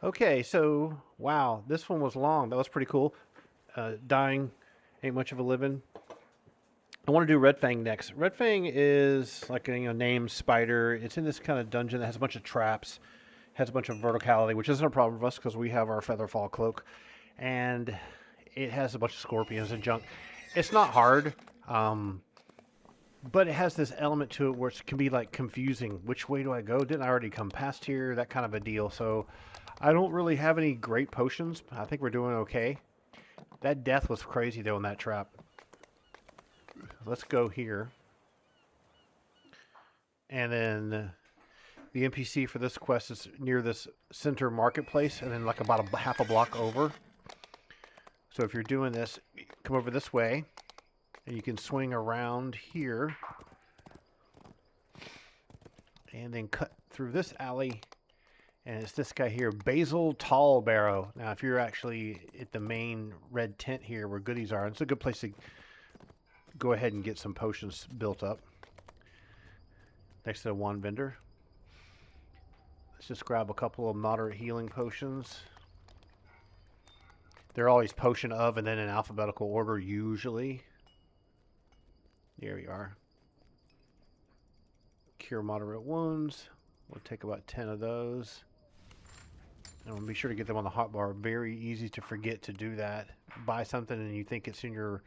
Okay, so wow, this one was long. That was pretty cool. Dying ain't much of a living. I want to do Redfang next. Redfang is like a named spider. It's in this kind of dungeon that has a bunch of traps, has a bunch of verticality, which isn't a problem for us because we have our Featherfall cloak, and it has a bunch of scorpions and junk. It's not hard, um, but it has this element to it where it can be like confusing. Which way do I go? Didn't I already come past here? That kind of a deal. So I don't really have any great potions. I think we're doing okay. That death was crazy though in that trap. Let's go here. And then the NPC for this quest is near this center marketplace and then like about a half a block over. So if you're doing this, come over this way and you can swing around here and then cut through this alley. And it's this guy here, Basil Tallbarrow. Now, if you're actually at the main red tent here where goodies are, it's a good place to go ahead and get some potions built up. Next to the wand vendor. Let's just grab a couple of moderate healing potions. They're always potion of and then in alphabetical order, usually. There we are. Cure moderate wounds. We'll take about 10 of those. And we'll be sure to get them on the hotbar. Very easy to forget to do that. Buy something and you think it's in your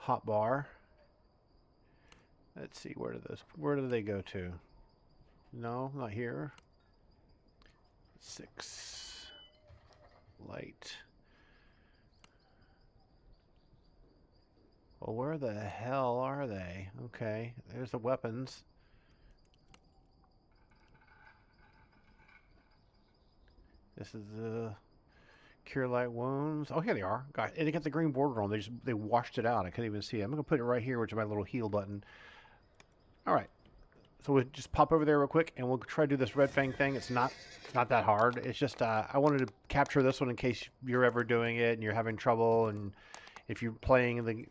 hotbar. Let's see, where do they go to? No, not here. 6. Light. Well, where the hell are they? Okay, there's the weapons. This is the cure light wounds. Oh, here they are. Got and they got the green border on. They washed it out. I couldn't even see it. I'm gonna put it right here, which is my little heal button. All right. So we'll just pop over there real quick, and we'll try to do this red fang thing. It's not that hard. It's just I wanted to capture this one in case you're ever doing it and you're having trouble, and if you're playing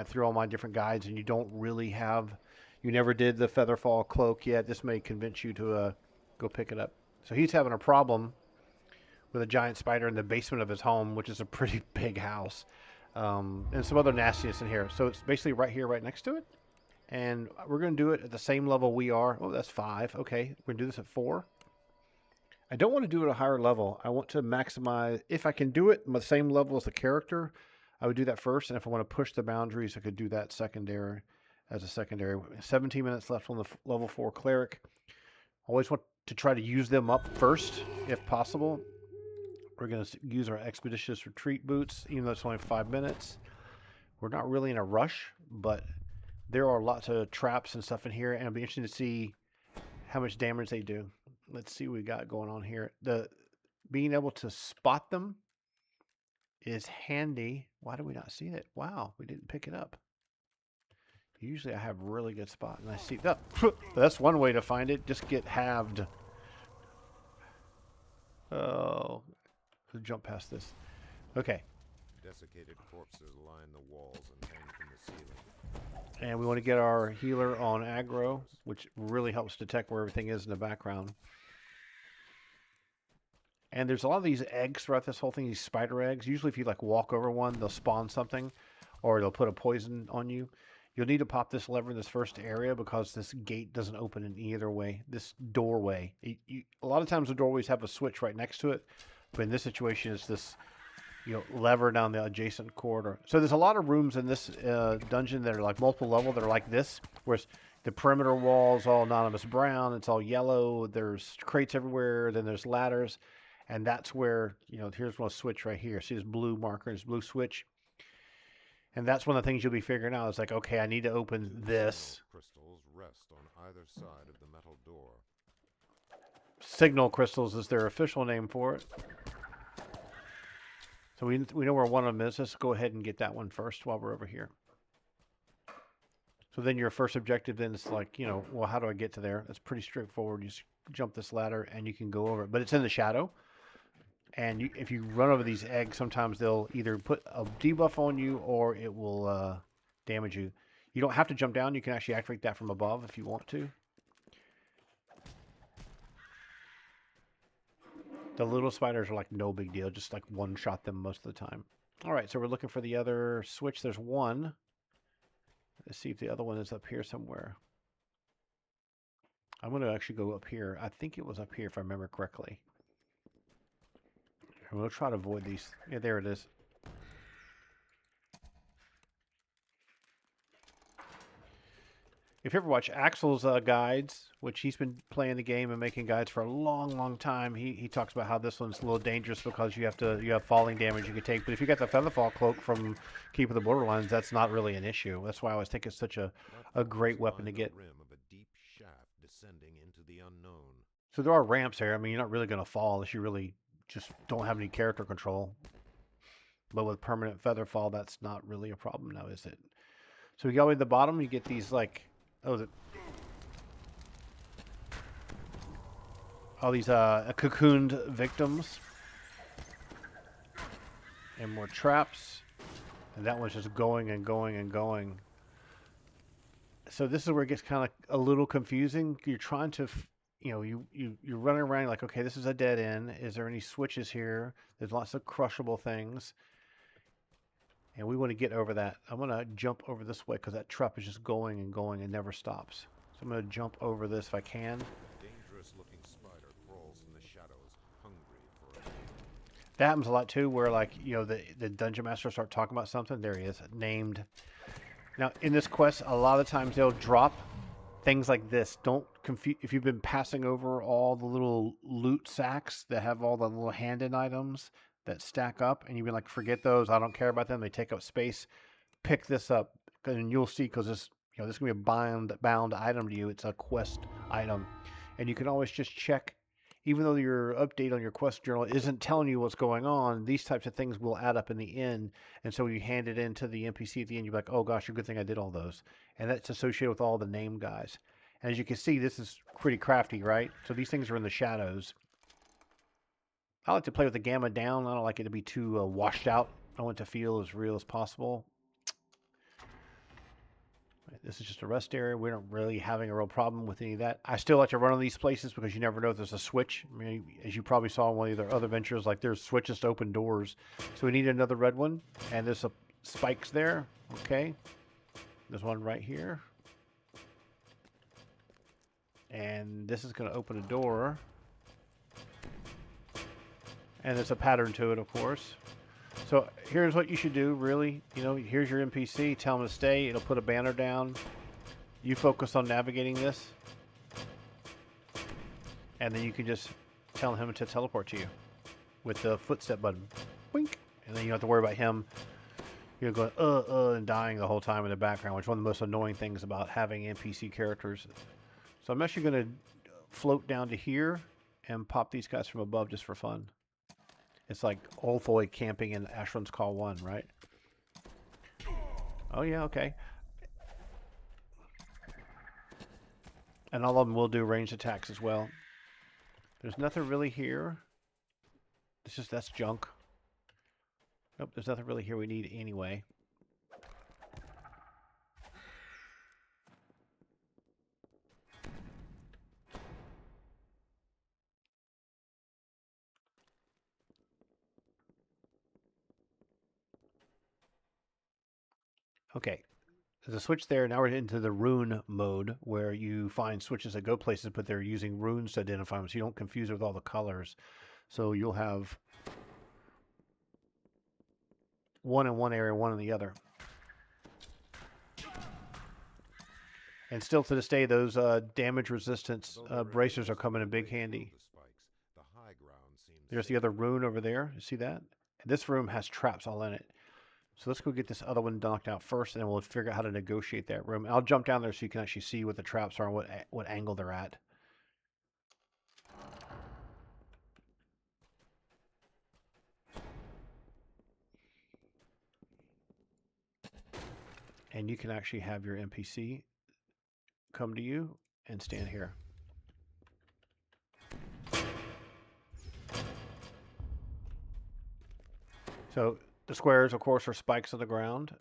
through all my different guides and you don't really have, you never did the Featherfall cloak yet. This may convince you to go pick it up. So he's having a problem with a giant spider in the basement of his home, which is a pretty big house, and some other nastiness in here. So it's basically right here, right next to it. And we're going to do it at the same level we are. Oh, that's 5. Okay, we're going to do this at 4. I don't want to do it at a higher level. I want to maximize, if I can do it the same level as the character, I would do that first. And if I want to push the boundaries, I could do that secondary as a secondary. 17 minutes left on the level 4 cleric. Always want to try to use them up first, if possible. We're going to use our expeditious retreat boots, even though it's only 5 minutes. We're not really in a rush, but there are lots of traps and stuff in here, and it'll be interesting to see how much damage they do. Let's see what we got going on here. The being able to spot them is handy. Why do we not see it? Wow, we didn't pick it up. Usually I have really good spot, and I see that. That's one way to find it. Just get halved. Oh, jump past this. Okay. Desiccated corpses line the walls and hang from the ceiling. And we want to get our healer on aggro, which really helps detect where everything is in the background. And there's a lot of these eggs throughout this whole thing, these spider eggs. Usually if you like walk over one, they'll spawn something or they'll put a poison on you. You'll need to pop this lever in this first area because this gate doesn't open in either way. This doorway. A lot of times the doorways have a switch right next to it, but in this situation it's this lever down the adjacent corridor. So there's a lot of rooms in this dungeon that are like multiple level that are like this, whereas the perimeter wall is all anonymous brown, it's all yellow, there's crates everywhere, then there's ladders, and that's where, here's one switch right here. See this blue marker, this blue switch? And that's one of the things you'll be figuring out. It's like, okay, I need to open this. Crystals rest on either side of the metal door. Signal crystals is their official name for it. So we know where one of them is. Let's go ahead and get that one first while we're over here. So then your first objective then is like, well, how do I get to there? That's pretty straightforward. You just jump this ladder and you can go over it. But it's in the shadow. And if you run over these eggs, sometimes they'll either put a debuff on you or it will damage you. You don't have to jump down. You can actually activate that from above if you want to. The little spiders are like no big deal. Just like one shot them most of the time. All right, so we're looking for the other switch. There's one. Let's see if the other one is up here somewhere. I'm going to actually go up here. I think it was up here if I remember correctly. And we'll try to avoid these. Yeah, there it is. If you ever watch Axel's guides, which he's been playing the game and making guides for a long, long time, he talks about how this one's a little dangerous because you have falling damage you can take. But if you get the Featherfall cloak from Keep of the Borderlands, that's not really an issue. That's why I always think it's such a great weapon to get. Rim of a deep shaft descending into the unknown. So there are ramps here. I mean, you're not really going to fall unless you really just don't have any character control. But with permanent Featherfall, that's not really a problem now, is it? So we go to the bottom, you get these like... all these cocooned victims. And more traps. And that one's just going and going and going. So this is where it gets kind of a little confusing. You're trying to, you're running around like, okay, this is a dead end. Is there any switches here? There's lots of crushable things. And we want to get over that. I'm going to jump over this way because that trap is just going and going and never stops. So I'm going to jump over this if I can. Dangerous-looking spider crawls in the shadows, hungry for a meal. That happens a lot too, where like, the dungeon master start talking about something. There he is, named. Now, in this quest, a lot of times they'll drop things like this. Don't confuse, if you've been passing over all the little loot sacks that have all the little hand-in items that stack up, and you've been like, forget those, I don't care about them, they take up space. Pick this up, and you'll see, because this is going to be a bound item to you. It's a quest item, and you can always just check. Even though your update on your quest journal isn't telling you what's going on, these types of things will add up in the end. And so you hand it in to the NPC at the end, you're like, oh gosh, a good thing I did all those. And that's associated with all the name guys. And as you can see, this is pretty crafty, right? So these things are in the shadows. I like to play with the gamma down. I don't like it to be too washed out. I want it to feel as real as possible. This is just a rest area. We're not really having a real problem with any of that. I still like to run on these places because you never know if there's a switch. I mean, as you probably saw in one of the other ventures, like there's switches to open doors. So we need another red one. And there's spikes there. Okay. There's one right here. And this is going to open a door. And there's a pattern to it, of course. So here's what you should do, really. Here's your NPC. Tell him to stay. It'll put a banner down. You focus on navigating this. And then you can just tell him to teleport to you with the footstep button. Boink. And then you don't have to worry about him going, and dying the whole time in the background, which is one of the most annoying things about having NPC characters. So I'm actually going to float down to here and pop these guys from above just for fun. It's like Ulthoid camping in Ashran's Call 1, right? Oh, yeah, okay. And all of them will do ranged attacks as well. There's nothing really here. That's junk. Nope, there's nothing really here we need anyway. Okay, there's a switch there. Now we're into the rune mode where you find switches that go places, but they're using runes to identify them, so you don't confuse it with all the colors. So you'll have one in one area, one in the other. And still to this day, those damage resistance bracers are coming in big handy. There's the other rune over there. You see that? And this room has traps all in it. So let's go get this other one knocked out first, and then we'll figure out how to negotiate that room. I'll jump down there so you can actually see what the traps are and what angle they're at. And you can actually have your NPC come to you and stand here. So the squares, of course, are spikes on the ground.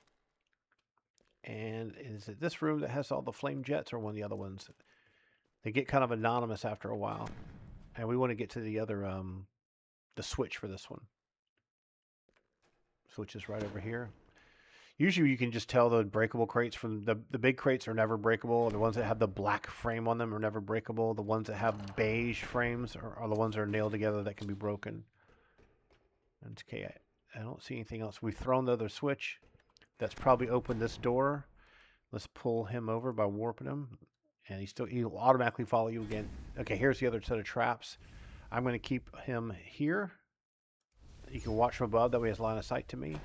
And is it this room that has all the flame jets or one of the other ones? They get kind of anonymous after a while. And we want to get to the other the switch for this one. Switch is right over here. Usually you can just tell the breakable crates from the big crates are never breakable. The ones that have the black frame on them are never breakable. The ones that have beige frames are the ones that are nailed together that can be broken. And okay, I don't see anything else. We've thrown the other switch. That's probably opened this door. Let's pull him over by warping him. And he'll automatically follow you again. Okay, here's the other set of traps. I'm going to keep him here. You can watch from above. That way he has line of sight to me.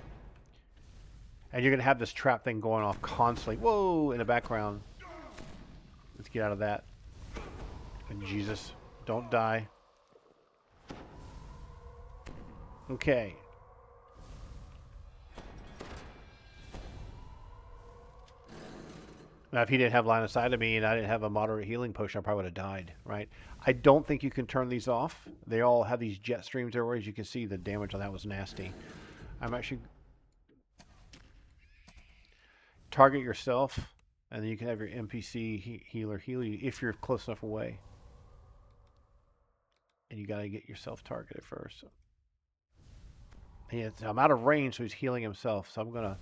And you're going to have this trap thing going off constantly. Whoa, in the background. Let's get out of that. And Jesus, don't die. Okay. Now, if he didn't have line of sight of me and I didn't have a moderate healing potion, I probably would have died, right? I don't think you can turn these off. They all have these jet streams everywhere. As you can see, the damage on that was nasty. I'm actually... Target yourself, and then you can have your NPC healer heal you if you're close enough away. And you got to get yourself targeted first. And I'm out of range, so he's healing himself. So I'm going to...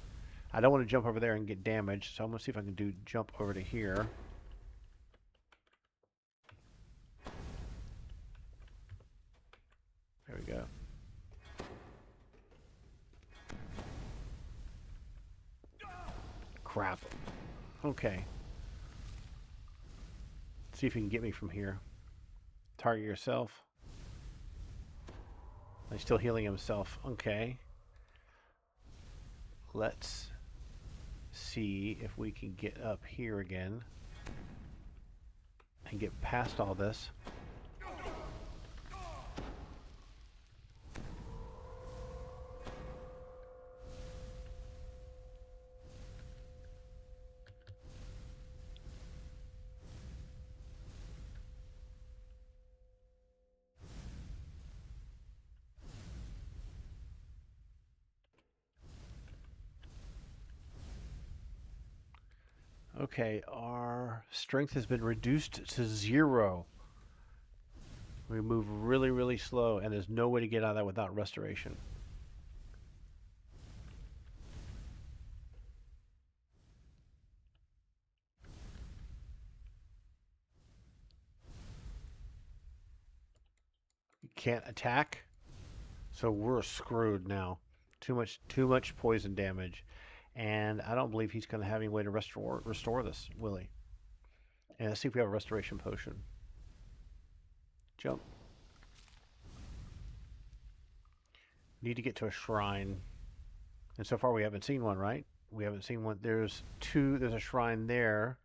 I don't want to jump over there and get damaged, so I'm going to see if I can jump over to here. There we go. Crap. Okay. Let's see if you can get me from here. Target yourself. He's still healing himself. Okay. Let's see if we can get up here again and get past all this. Okay, our strength has been reduced to 0. We move really, really slow, and there's no way to get out of that without restoration. You can't attack, so we're screwed now. Too much poison damage. And I don't believe he's going to have any way to restore this, will he? And let's see if we have a restoration potion. Jump. Need to get to a shrine. And so far we haven't seen one, right? We haven't seen one. There's a shrine there.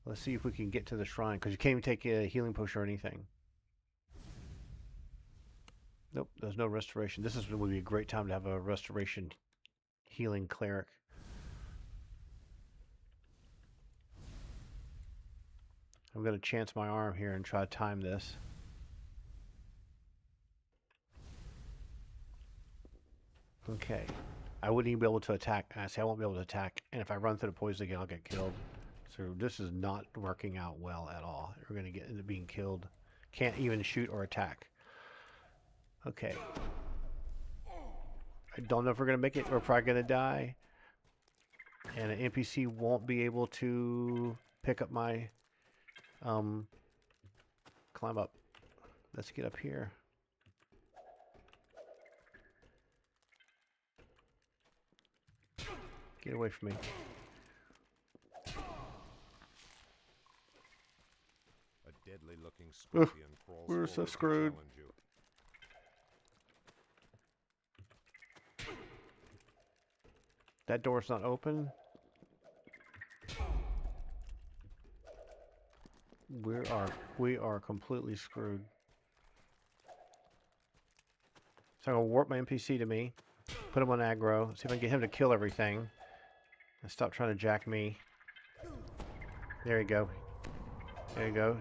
Let's see if we can get to the shrine, because you can't even take a healing potion or anything. Nope, there's no restoration. This would be a great time to have a restoration healing cleric. I'm going to chance my arm here and try to time this. Okay. I wouldn't even be able to attack. I won't be able to attack. And if I run through the poison again, I'll get killed. So this is not working out well at all. We're going to get into being killed. Can't even shoot or attack. Okay. I don't know if we're going to make it. We're probably going to die. And an NPC won't be able to pick up my... climb up. Let's get up here. Get away from me. A deadly looking scorpion crawls we're so forward to screwed. challenge you. That door's not open. We are completely screwed. So I'm gonna warp my NPC to me, put him on aggro, see if I can get him to kill everything, and stop trying to jack me. There you go. There you go.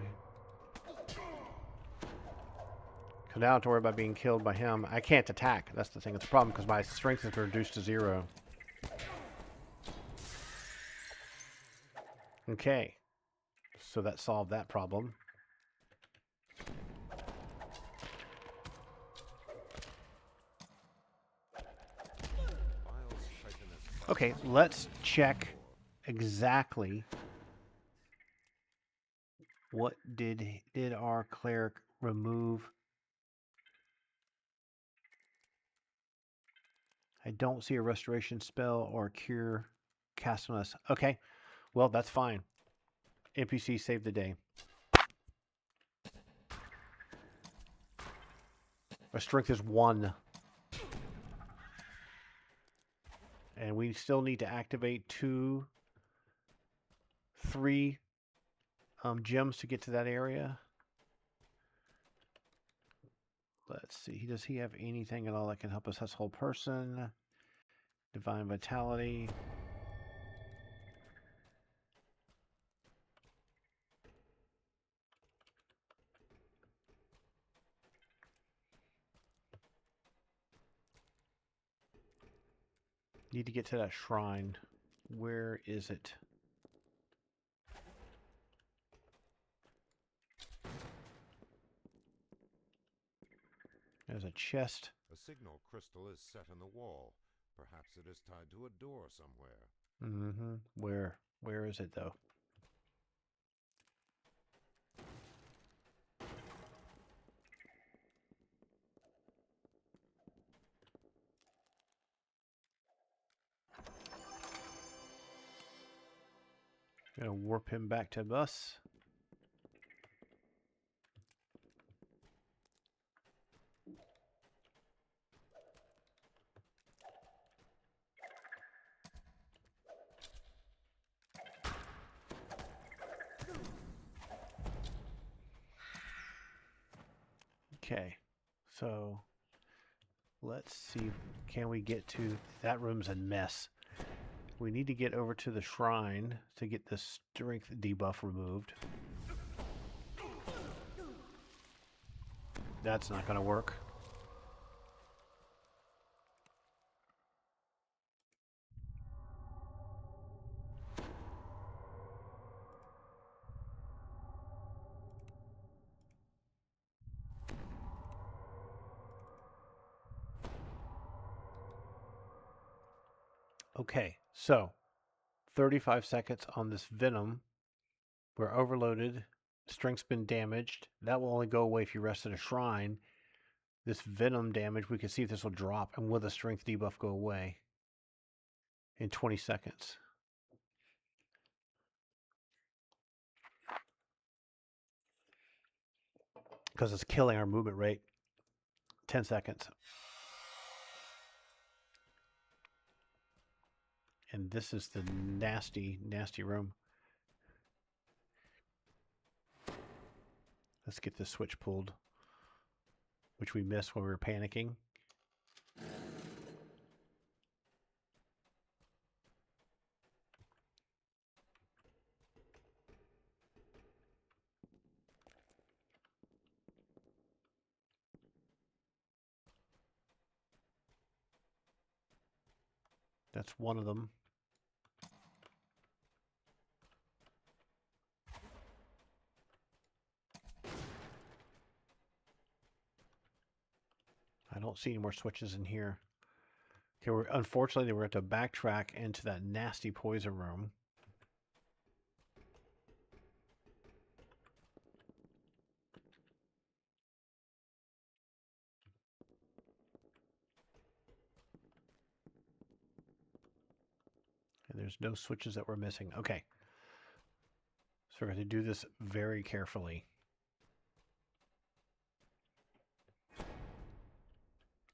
So now I don't have to worry about being killed by him. I can't attack. That's the thing. It's a problem because my strength is reduced to 0. Okay. So that solved that problem. Okay, let's check exactly what did our cleric remove. I don't see a restoration spell or a cure cast on us. Okay, well, that's fine. NPC saved the day. Our strength is 1. And we still need to activate 2, 3 gems to get to that area. Let's see. Does he have anything at all that can help us? That's whole person. Divine Vitality. Need to get to that shrine. Where is it? There's a chest. A signal crystal is set in the wall. Perhaps it is tied to a door somewhere. Mm-hmm. Where is it, though? Gonna warp him back to us. Okay, so let's see. Can we get to that room's a mess? We need to get over to the shrine to get the strength debuff removed. That's not going to work. Okay, so 35 seconds on this venom. We're overloaded. Strength's been damaged. That will only go away if you rest at a shrine. This venom damage, we can see if this will drop, and will the strength debuff go away in 20 seconds. Because it's killing our movement rate. 10 seconds. And this is the nasty, nasty room. Let's get this switch pulled, which we missed when we were panicking. That's one of them. I don't see any more switches in here. Okay, unfortunately, we're going to backtrack into that nasty poison room. And there's no switches that we're missing. Okay. So we're going to do this very carefully.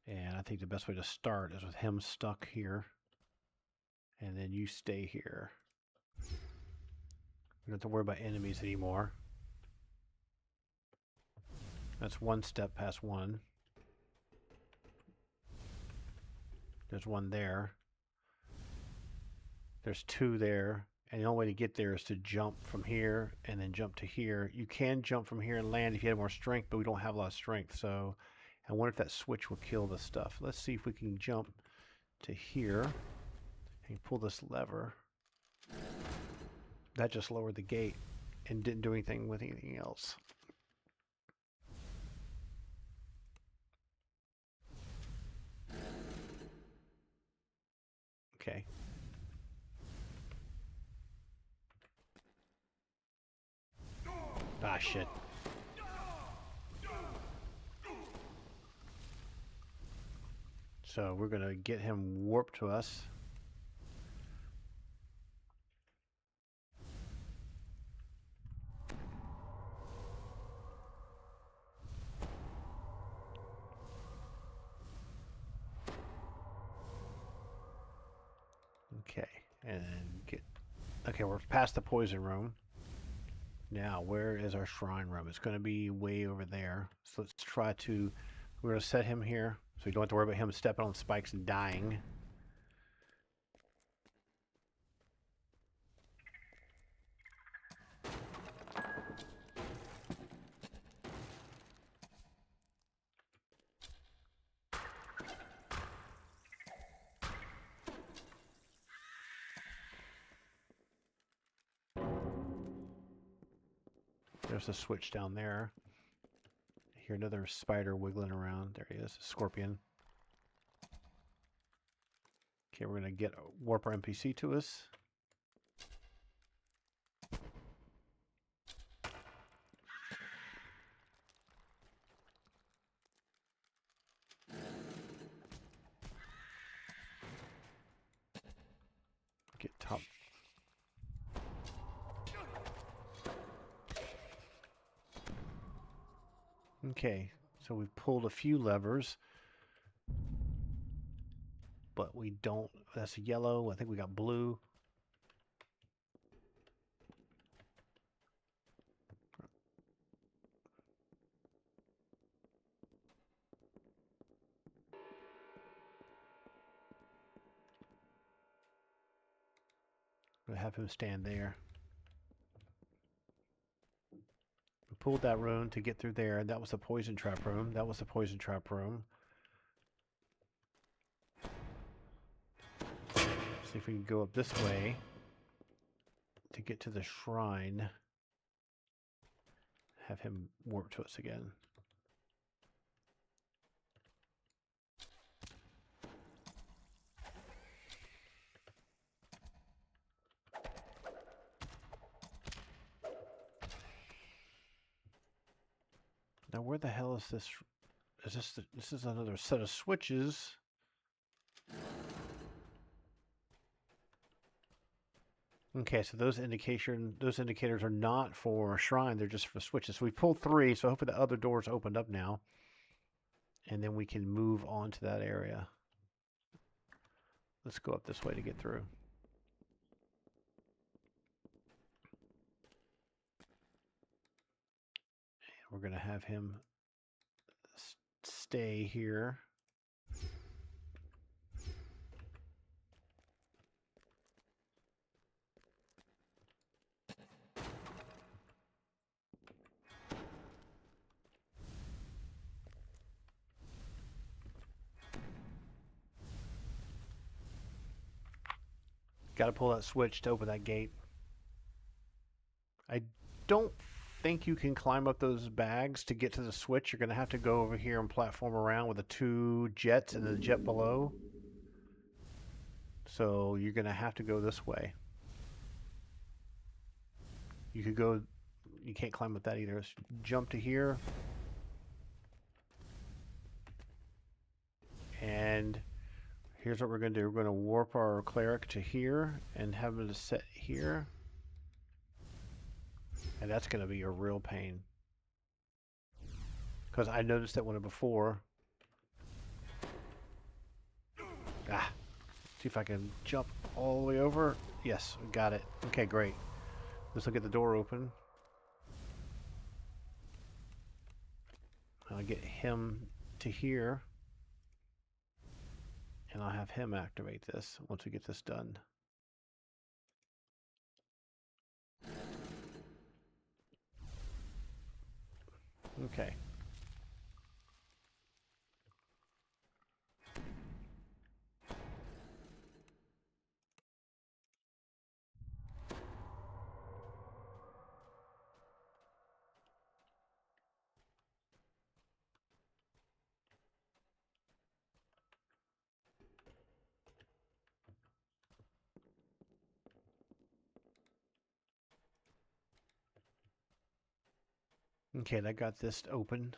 And I think the best way to start is with him stuck here. And then you stay here. We don't have to worry about enemies anymore. That's one step past one. There's one there. There's 2 there. And the only way to get there is to jump from here and then jump to here. You can jump from here and land if you have more strength, but we don't have a lot of strength. So I wonder if that switch will kill the stuff. Let's see if we can jump to here and pull this lever. That just lowered the gate and didn't do anything with anything else. Okay. shit. So we're going to get him warped to us. Okay, and get... Okay, we're past the poison room. Now, where is our shrine room? It's going to be way over there. So let's try to... We're going to set him here, so we don't have to worry about him stepping on spikes and dying. There's a switch down there. I hear another spider wiggling around. There he is, a scorpion. Okay, we're going to get a warp our NPC to us. Get top. Okay, so we've pulled a few levers, but we don't... That's yellow. I think we got blue. We'll have him stand there. We pulled that rune to get through there. That was the poison trap room. That was the poison trap room. See if we can go up this way to get to the shrine. Have him warp to us again. Now where the hell is this? Is this this is another set of switches? Okay, so those indicators are not for a shrine, they're just for switches. So we pulled 3, so hopefully the other doors opened up now. And then we can move on to that area. Let's go up this way to get through. And we're going to have him stay here. Got to pull that switch to open that gate. I don't think you can climb up those bags to get to the switch. You're going to have to go over here and platform around with the 2 jets and the jet below. So you're going to have to go this way. You could go... You can't climb up that either. Let's jump to here. And... Here's what we're going to do. We're going to warp our cleric to here and have him to set here. And that's going to be a real pain. Because I noticed that one before. Ah. See if I can jump all the way over. Yes, got it. Okay, great. Let's look at the door open. I'll get him to here. And I'll have him activate this once we get this done. Okay. Okay, that got this open.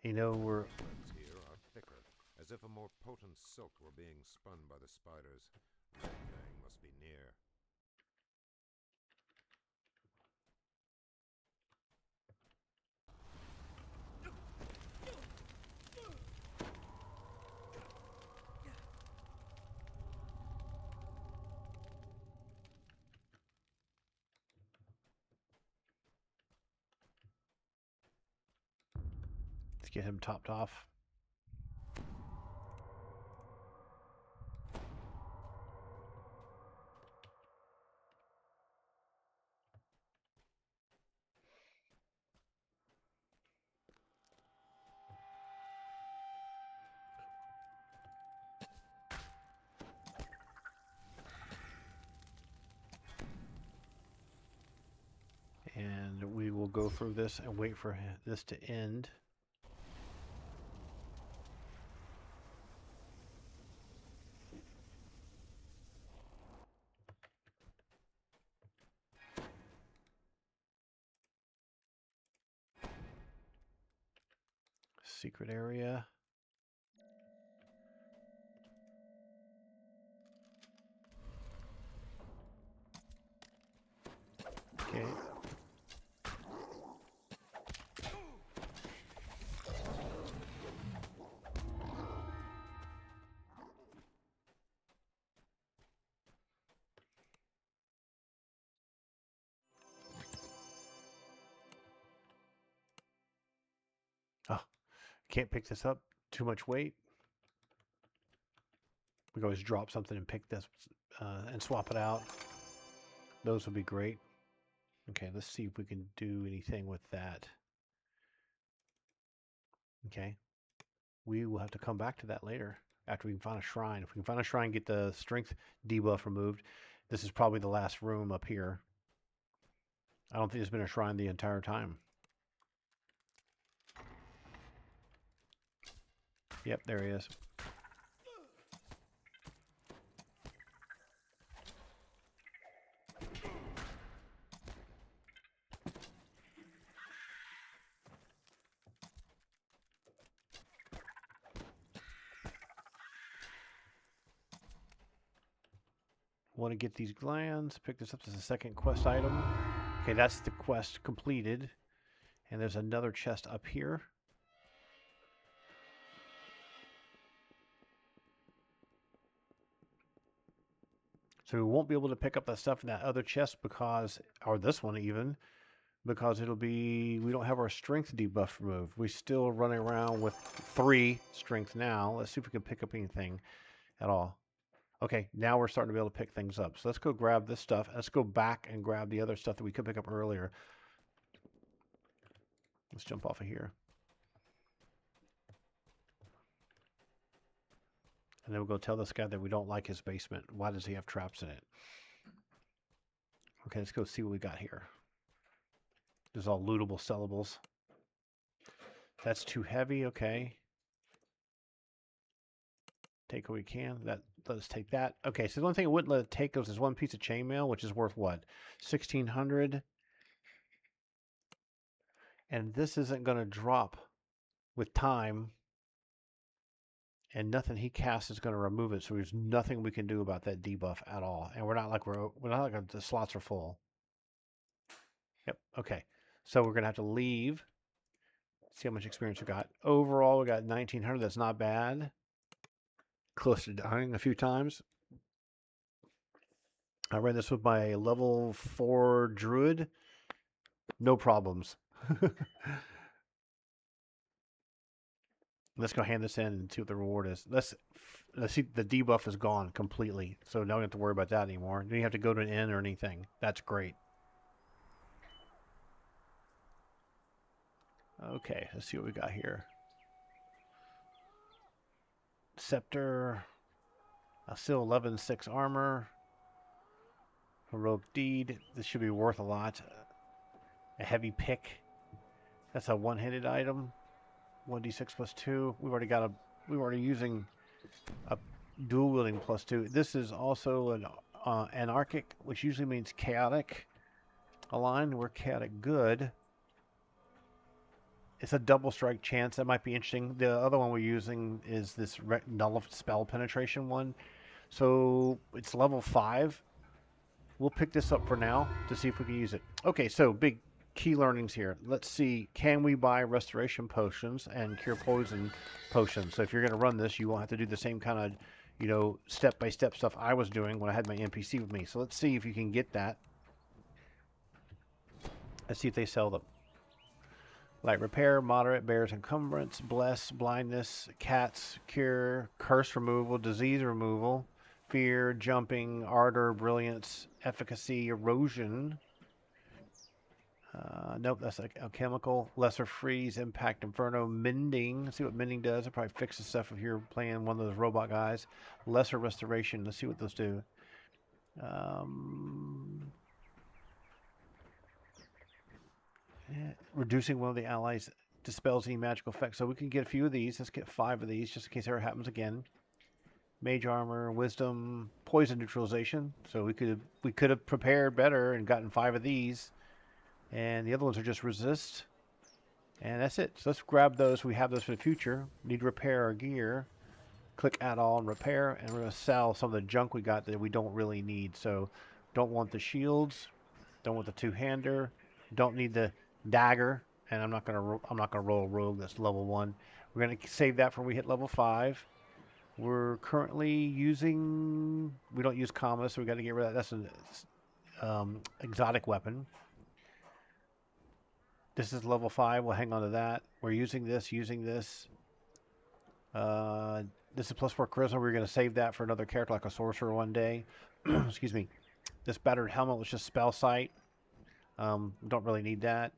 You know, we're... Threads here are thicker, as if a more potent silk were being spun by the spiders. Redfang must be near. Let's get him topped off. And we will go through this and wait for this to end. Secret area. Okay. Oh, can't pick this up. Too much weight. We can always drop something and pick this and swap it out. Those would be great. Okay, let's see if we can do anything with that. Okay. We will have to come back to that later after we can find a shrine. If we can find a shrine, get the strength debuff removed. This is probably the last room up here. I don't think there's been a shrine the entire time. Yep, there he is. Want to get these glands. Pick this up as a second quest item. Okay, that's the quest completed. And there's another chest up here. So we won't be able to pick up that stuff in that other chest because, or this one even, because it'll be, we don't have our strength debuff removed. We're still running around with 3 strength now. Let's see if we can pick up anything at all. Okay, now we're starting to be able to pick things up. So let's go grab this stuff. Let's go back and grab the other stuff that we could pick up earlier. Let's jump off of here. And then we'll go tell this guy that we don't like his basement. Why does he have traps in it? Okay, let's go see what we got here. There's all lootable sellables. That's too heavy, okay. Take what we can. Let us take that. Okay, so the only thing it wouldn't let it take us is one piece of chainmail, which is worth what? 1,600. And this isn't going to drop with time. And nothing he casts is going to remove it, so there's nothing we can do about that debuff at all. And we're not like the slots are full. Yep. Okay. So we're going to have to leave. See how much experience we got. Overall, we got 1,900. That's not bad. Close to dying a few times. I ran this with my level 4 druid. No problems. Let's go hand this in and see what the reward is. Let's see. The debuff is gone completely, so now we don't have to worry about that anymore. You don't have to go to an inn or anything. That's great. Okay, let's see what we got here. Scepter. Still 11/6 armor. Heroic deed. This should be worth a lot. A heavy pick. That's a one-handed item. 1d6 plus 2. We're already using a dual wielding plus 2. This is also an anarchic, which usually means chaotic. Align, we're chaotic good. It's a double strike chance. That might be interesting. The other one we're using is this null spell penetration one. So it's level 5. We'll pick this up for now to see if we can use it. Okay, so big key learnings here. Let's see, can we buy restoration potions and cure poison potions? So if you're going to run this, you won't have to do the same kind of, step-by-step stuff I was doing when I had my NPC with me. So let's see if you can get that. Let's see if they sell them. Light repair, moderate, bears encumbrance, bless, blindness, cats, cure, curse removal, disease removal, fear, jumping, ardor, brilliance, efficacy, erosion. Nope, that's a chemical. Lesser freeze, impact, inferno, mending. Let's see what mending does. It probably fixes stuff if you're playing one of those robot guys. Lesser restoration. Let's see what those do. Reducing one of the allies dispels any magical effects. So we can get a few of these. Let's get 5 of these just in case ever happens again. Mage armor, wisdom, poison neutralization. So we could have prepared better and gotten 5 of these. And the other ones are just resist. And that's it. So let's grab those. We have those for the future. Need to repair our gear. Click add all and repair. And we're going to sell some of the junk we got that we don't really need. So don't want the shields. Don't want the two-hander. Don't need the dagger. And I'm not gonna roll a rogue that's level 1. We're gonna save that for when we hit level 5. We're currently using. We don't use commas, so we got to get rid of that. That's an exotic weapon. This is level 5. We'll hang on to that. We're using this. This is +4 charisma. We're going to save that for another character like a sorcerer one day. Excuse me. This battered helmet was just spell sight. Don't really need that.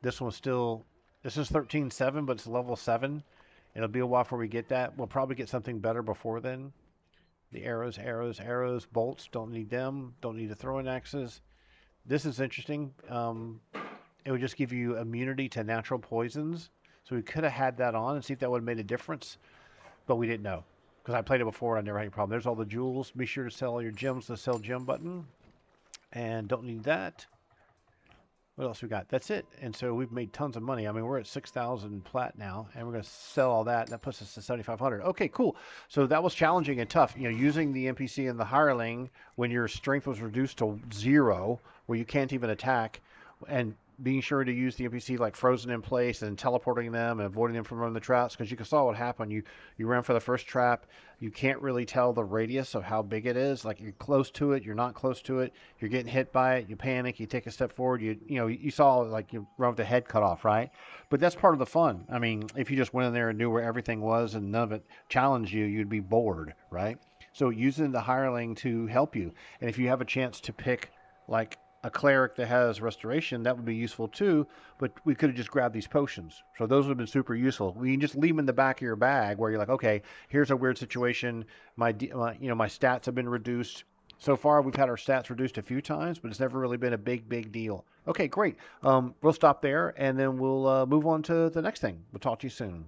This one's still. This is 13/7, but it's level 7. It'll be a while before we get that. We'll probably get something better before then. The arrows, bolts. Don't need them. Don't need the throwing axes. This is interesting. It would just give you immunity to natural poisons. So we could have had that on and see if that would have made a difference. But we didn't know. Because I played it before and I never had any problem. There's all the jewels. Be sure to sell all your gems, the sell gem button. And don't need that. What else we got? That's it. And so we've made tons of money. I mean, we're at 6,000 plat now, and we're going to sell all that. That puts us to 7,500. Okay, cool. So that was challenging and tough. Using the NPC and the hireling when your strength was reduced to 0, where you can't even attack, and being sure to use the NPC like frozen in place and teleporting them and avoiding them from running the traps, because you saw what happened. You ran for the first trap. You can't really tell the radius of how big it is. Like, you're close to it, you're not close to it. You're getting hit by it. You panic. You take a step forward. You saw like you run with the head cut off, right? But that's part of the fun. I mean, if you just went in there and knew where everything was and none of it challenged you, you'd be bored, right? So using the hireling to help you, and if you have a chance to pick like a cleric that has restoration, that would be useful too, but we could have just grabbed these potions. So those would have been super useful. We can just leave them in the back of your bag where you're like, okay, here's a weird situation. My stats have been reduced. So far, we've had our stats reduced a few times, but it's never really been a big deal. Okay, great. We'll stop there, and then we'll move on to the next thing. We'll talk to you soon.